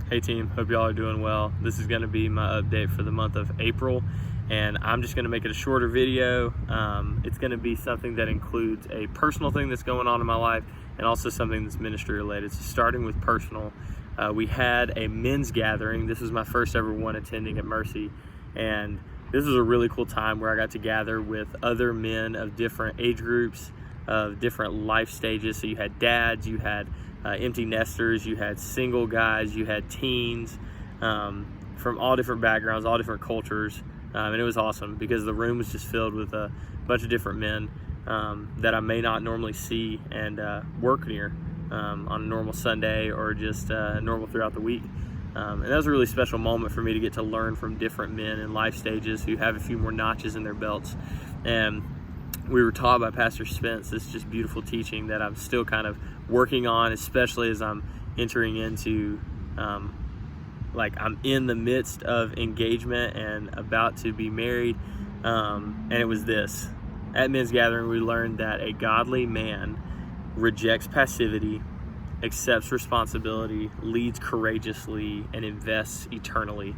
Hey team, hope y'all are doing well. This is going to be my update for the month of April, and I'm just going to make it a shorter video. It's going to be something that includes a personal thing that's going on in my life and also something that's ministry related. So starting with personal, we had a men's gathering. This was my first ever one attending at Mercy, and this was a really cool time where I got to gather with other men of different age groups, of different life stages. So you had dads, you had empty nesters, you had single guys, you had teens, from all different backgrounds, all different cultures, and it was awesome because the room was just filled with a bunch of different men that I may not normally see and work near on a normal Sunday or just normal throughout the week. And that was a really special moment for me to get to learn from different men in life stages who have a few more notches in their belts. And we were taught by Pastor Spence this just beautiful teaching that I'm still kind of working on, especially as I'm entering into, I'm in the midst of engagement and about to be married. And it was this. At men's gathering, we learned that a godly man rejects passivity, accepts responsibility, leads courageously, and invests eternally.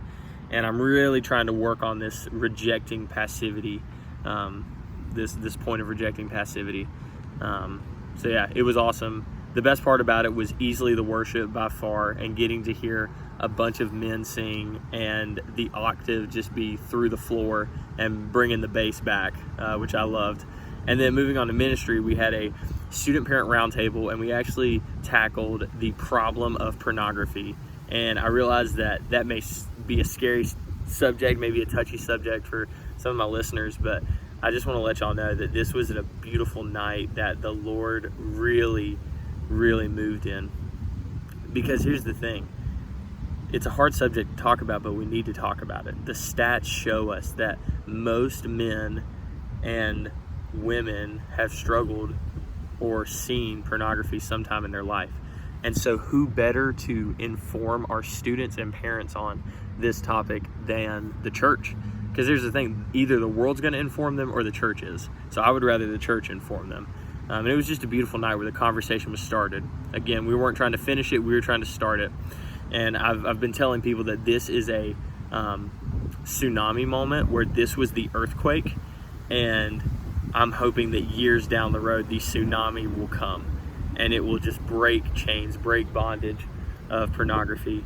And I'm really trying to work on this rejecting passivity, this point of rejecting passivity. So yeah, it was awesome. The best part about it was easily the worship by far, and getting to hear a bunch of men sing and the octave just be through the floor and bringing the bass back, which I loved. And then moving on to ministry, we had a student parent roundtable, and we actually tackled the problem of pornography. And I realized that that may be a scary subject, maybe a touchy subject for some of my listeners, but I just want to let y'all know that this was a beautiful night that the Lord really, really moved in. Because here's the thing, it's a hard subject to talk about, but we need to talk about it. The stats show us that most men and women have struggled or seen pornography sometime in their life. And so who better to inform our students and parents on this topic than the church? Because here's the thing, either the world's going to inform them or the church is. So I would rather the church inform them. And it was just a beautiful night where the conversation was started. Again, we weren't trying to finish it, we were trying to start it. And I've been telling people that this is a tsunami moment, where this was the earthquake. And I'm hoping that years down the road, the tsunami will come and it will just break chains, break bondage of pornography.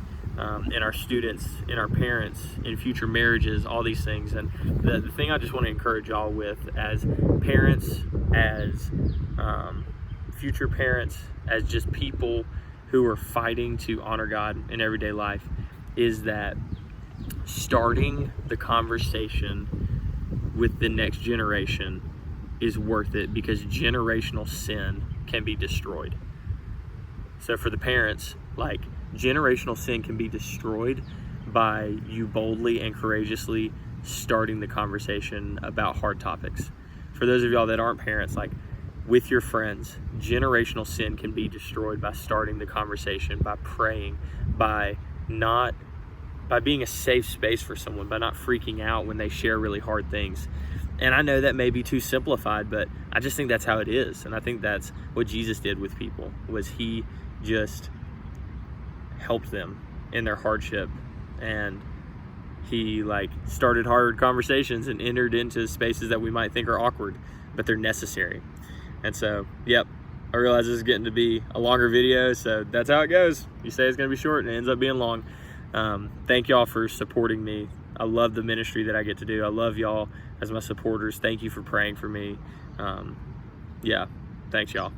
In our students, in our parents, in future marriages, all these things. And the thing I just want to encourage y'all with, as parents, as future parents, as just people who are fighting to honor God in everyday life, is that starting the conversation with the next generation is worth it, because generational sin can be destroyed. So for the parents, generational sin can be destroyed by you boldly and courageously starting the conversation about hard topics. For those of y'all that aren't parents, with your friends, generational sin can be destroyed by starting the conversation, by praying, by being a safe space for someone, by not freaking out when they share really hard things. And I know that may be too simplified, but I just think that's how it is. And I think that's what Jesus did with people, was he just helped them in their hardship, and he started hard conversations and entered into spaces that we might think are awkward, but they're necessary. And so, yep, I realize this is getting to be a longer video, so that's how it goes. You say it's going to be short and it ends up being long. Thank y'all for supporting me. I love the ministry that I get to do. I love y'all as my supporters. Thank you for praying for me. Yeah, thanks y'all.